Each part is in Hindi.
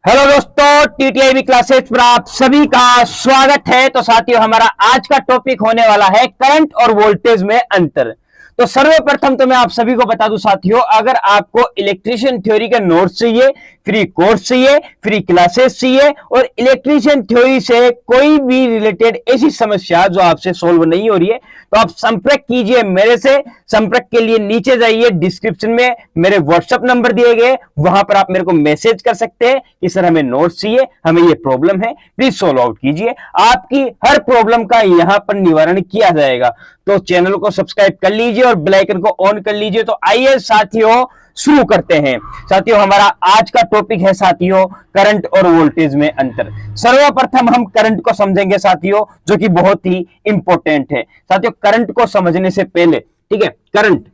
हेलो दोस्तों, टीटीआईबी क्लासेस पर आप सभी का स्वागत है। तो साथियों, हमारा आज का टॉपिक होने वाला है करंट और वोल्टेज में अंतर। तो सर्वप्रथम तो मैं आप सभी को बता दूं साथियों, अगर आपको इलेक्ट्रीशियन थ्योरी के नोट्स चाहिए, फ्री कोर्स चाहिए, फ्री क्लासेस चाहिए और इलेक्ट्रीशियन थ्योरी से कोई भी रिलेटेड ऐसी समस्या जो आपसे सोल्व नहीं हो रही है, तो आप संपर्क कीजिए मेरे से। संपर्क के लिए नीचे जाइए, डिस्क्रिप्शन में मेरे व्हाट्सएप नंबर दिए गए, वहां पर आप मेरे को मैसेज कर सकते हैं कि सर हमें नोट्स चाहिए, हमें ये प्रॉब्लम है, प्लीज सोल्व आउट कीजिए। आपकी हर प्रॉब्लम का यहां पर निवारण किया जाएगा। तो चैनल को सब्सक्राइब कर लीजिए और बेल आइकन को ऑन कर लीजिए। तो आइए साथियों शुरू करते हैं। साथियों, हमारा आज का टॉपिक है साथियों करंट और वोल्टेज में अंतर। सर्वप्रथम हम करंट को समझेंगे साथियों, जो कि बहुत ही इंपॉर्टेंट है। साथियों, करंट को समझने से पहले, ठीक है, करंट,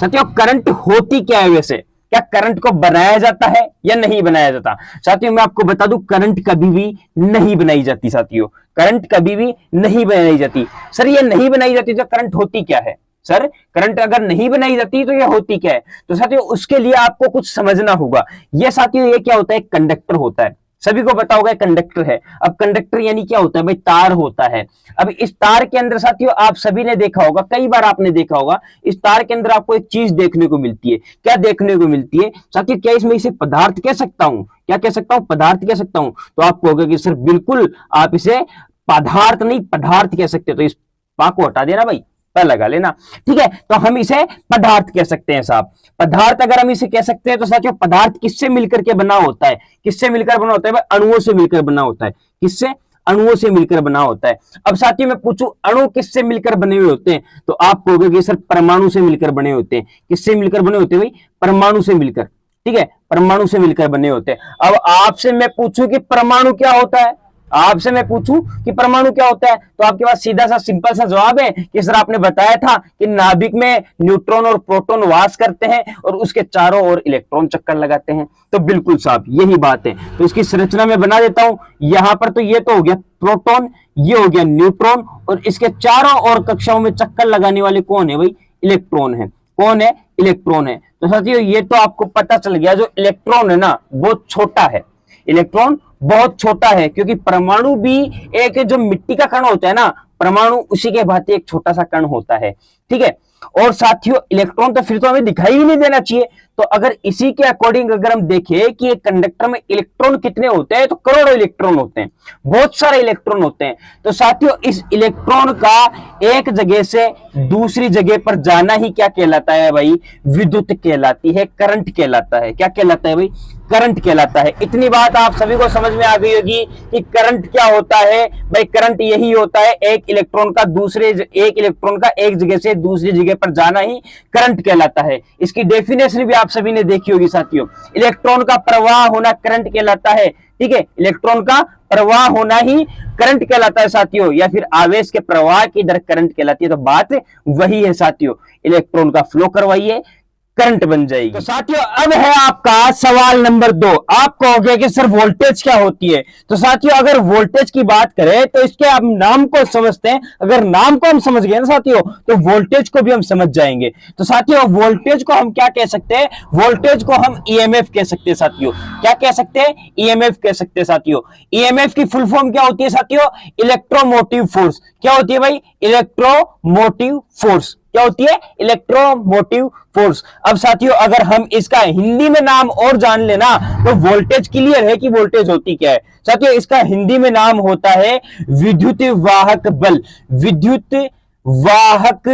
साथियों करंट होती क्या है वैसे? क्या करंट को बनाया जाता है या नहीं बनाया जाता? साथियों, मैं आपको बता दूं, करंट कभी भी नहीं बनाई जाती। साथियों, करंट कभी भी नहीं बनाई जाती। सर ये नहीं बनाई जाती तो करंट होती क्या है? सर करंट अगर नहीं बनाई जाती तो ये होती क्या है? तो साथियों उसके लिए आपको कुछ समझना होगा। ये साथियों ये क्या होता है? कंडक्टर होता है। सभी को पता होगा कंडक्टर है। अब कंडक्टर यानी क्या होता है भाई? तार होता है। अब इस तार के अंदर साथियों आप सभी ने देखा होगा, कई बार आपने देखा होगा, इस तार के अंदर आपको एक चीज देखने को मिलती है। क्या देखने को मिलती है साथियों? क्या इसमें इसे पदार्थ कह सकता हूं? क्या कह सकता हूं? पदार्थ कह सकता हूं। तो आप कहोगे कि सर बिल्कुल आप इसे पदार्थ नहीं पदार्थ कह सकते। तो इस पा को हटा देना भाई, लगा लेना, ठीक है। तो हम इसे पदार्थ कह सकते हैं साहब। पदार्थ अगर हम इसे कह सकते हैं तो साथियों पदार्थ किससे मिलकर के बना होता है? किससे मिलकर बना होता है? अणुओं से मिलकर बना होता है। किससे? अणुओं से मिलकर बना होता है। अब साथियों मैं पूछूं अणु किससे मिलकर बने हुए होते हैं? तो आप कहोगे कि सर परमाणु से मिलकर बने होते हैं। किससे मिलकर बने होते हैं भाई? परमाणु से मिलकर, ठीक है, परमाणु से मिलकर बने होते हैं। अब आपसे मैं पूछूं कि परमाणु क्या होता है, आपसे मैं पूछूं कि परमाणु क्या होता है, तो आपके पास सीधा सा सिंपल सा जवाब है कि सर आपने बताया था कि नाभिक में न्यूट्रॉन और प्रोटॉन वास करते हैं और उसके चारों ओर इलेक्ट्रॉन चक्कर लगाते हैं। तो बिल्कुल साहब यही बात है। तो इसकी संरचना में बना देता हूं। यहां पर तो ये तो हो गया प्रोटॉन, ये हो गया न्यूट्रॉन और इसके चारों ओर कक्षाओं में चक्कर लगाने वाले कौन है भाई? इलेक्ट्रॉन है। कौन है? इलेक्ट्रॉन है। तो साथियों ये तो आपको पता चल गया, जो इलेक्ट्रॉन है ना बहुत छोटा है। इलेक्ट्रॉन बहुत छोटा है, क्योंकि परमाणु भी एक जो मिट्टी का कण होता है ना, परमाणु उसी के भांति एक छोटा सा कण होता है, ठीक है। और साथियों इलेक्ट्रॉन तो फिर तो हमें दिखाई भी नहीं देना चाहिए। तो अगर इसी के अकॉर्डिंग अगर हम देखें कि एक कंडक्टर में इलेक्ट्रॉन कितने होते हैं, तो करोड़ों इलेक्ट्रॉन होते हैं, बहुत सारे इलेक्ट्रॉन होते हैं। तो साथियों इस इलेक्ट्रॉन का एक जगह से दूसरी जगह पर जाना ही क्या कहलाता है भाई? विद्युत कहलाती है, करंट कहलाता है। क्या कहलाता है भाई? करंट कहलाता है। इतनी बात आप सभी को समझ में आ गई होगी कि करंट क्या होता है भाई? करंट यही होता है, एक इलेक्ट्रॉन का एक जगह से दूसरी जगह पर जाना ही करंट कहलाता है। इसकी डेफिनेशन भी आप सभी ने देखी होगी साथियों। इलेक्ट्रॉन का प्रवाह होना करंट कहलाता है, ठीक है। इलेक्ट्रॉन का प्रवाह होना ही करंट कहलाता है साथियों, या फिर आवेश के प्रवाह की दर करंट कहलाती है। तो बात वही है साथियों, इलेक्ट्रॉन का फ्लो करवाइए, करंट बन जाएगी। तो साथियों अब है आपका सवाल नंबर 2। आप कहोगे कि सर वोल्टेज क्या होती है? तो साथियों अगर वोल्टेज की बात करें तो इसके आप नाम को समझते हैं। अगर नाम को हम समझ गए ना साथियों, तो वोल्टेज को भी हम समझ जाएंगे। तो साथियों वोल्टेज को हम क्या कह सकते हैं? वोल्टेज को हम ईएमएफ कह सकते हैं साथियों। क्या कह सकते हैं? ईएमएफ कह सकते हैं साथियों। ईएमएफ की फुल फॉर्म क्या होती है साथियों? Electromotive force. क्या होती है भाई? Electromotive force. क्या होती है? Electromotive force. अब साथियों अगर हम इसका हिंदी में नाम और जान लेना तो वोल्टेज क्लियर है कि वोल्टेज होती क्या है। साथियों इसका हिंदी में नाम होता है विद्युत वाहक बल। विद्युत वाहक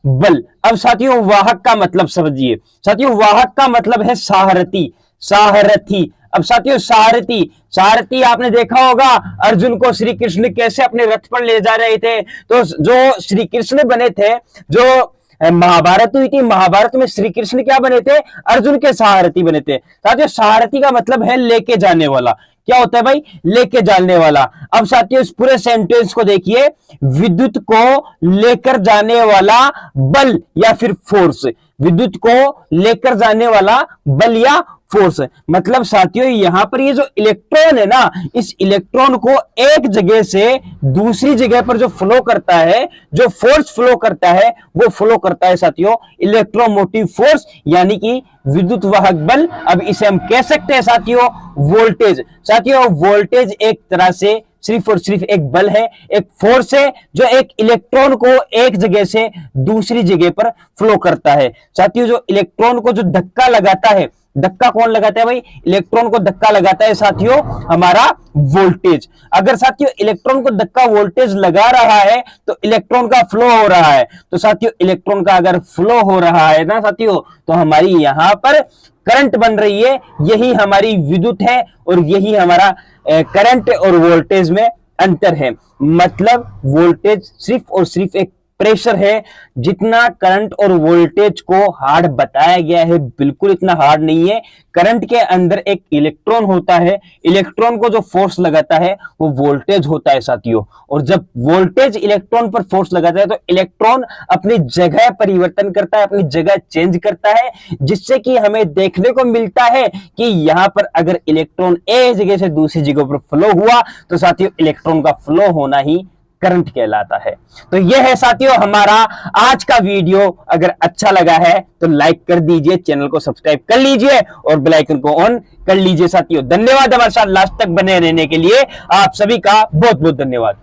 बल। अब साथियों वाहक का मतलब समझिए। साथियों वाहक का मतलब है सारथी। सारथी। अब साथियों सारथी आपने देखा होगा अर्जुन को श्री कृष्ण कैसे अपने रथ पर ले जा रहे थे। तो जो श्री कृष्ण बने थे, जो महाभारत हुई थी, महाभारत में श्री कृष्ण क्या बने थे? अर्जुन के सारथी बने थे। साथियों सारथी का मतलब है लेके जाने वाला। क्या होता है भाई? लेके जाने वाला। अब साथियों इस पूरे सेंटेंस को देखिए, विद्युत को लेकर जाने वाला बल या फिर फोर्स। विद्युत को लेकर जाने वाला बल या फोर्स है। मतलब साथियों यहाँ पर ये जो इलेक्ट्रॉन है ना, इस इलेक्ट्रॉन को एक जगह से दूसरी जगह पर जो फ्लो करता है, जो फोर्स फ्लो करता है, वो फ्लो करता है साथियों इलेक्ट्रोमोटिव फोर्स, यानी कि विद्युत वाहक बल। अब इसे हम कह सकते हैं साथियों वोल्टेज। साथियों वोल्टेज एक तरह से सिर्फ और सिर्फ एक बल है, एक फोर्स है जो एक इलेक्ट्रॉन को एक जगह से दूसरी जगह पर फ्लो करता है। साथियों जो इलेक्ट्रॉन को जो धक्का लगाता है, धक्का कौन लगाता है भाई? इलेक्ट्रॉन को धक्का लगाता है साथियों हमारा वोल्टेज। अगर साथियों इलेक्ट्रॉन को धक्का वोल्टेज लगा रहा है तो इलेक्ट्रॉन का फ्लो हो रहा है। तो साथियों इलेक्ट्रॉन का अगर फ्लो हो रहा है ना साथियों, तो हमारी यहां पर करंट बन रही है। यही हमारी विद्युत है और यही हमारा करंट और वोल्टेज में अंतर है। मतलब वोल्टेज सिर्फ और सिर्फ एक प्रेशर है। जितना करंट और वोल्टेज को हार्ड बताया गया है, बिल्कुल इतना हार्ड नहीं है। करंट के अंदर एक इलेक्ट्रॉन होता है, इलेक्ट्रॉन को जो फोर्स लगाता है वो वोल्टेज होता है साथियों। और जब वोल्टेज इलेक्ट्रॉन पर फोर्स लगाता है तो इलेक्ट्रॉन अपनी जगह परिवर्तन करता है, अपनी जगह चेंज करता है, जिससे कि हमें देखने को मिलता है कि यहां पर अगर इलेक्ट्रॉन एक जगह से दूसरी जगह पर फ्लो हुआ तो साथियों इलेक्ट्रॉन का फ्लो होना ही करंट कहलाता है। तो यह है साथियों हमारा आज का वीडियो। अगर अच्छा लगा है तो लाइक कर दीजिए, चैनल को सब्सक्राइब कर लीजिए और बेल आइकन को ऑन कर लीजिए साथियों। धन्यवाद हमारे साथ लास्ट तक बने रहने के लिए। आप सभी का बहुत बहुत धन्यवाद।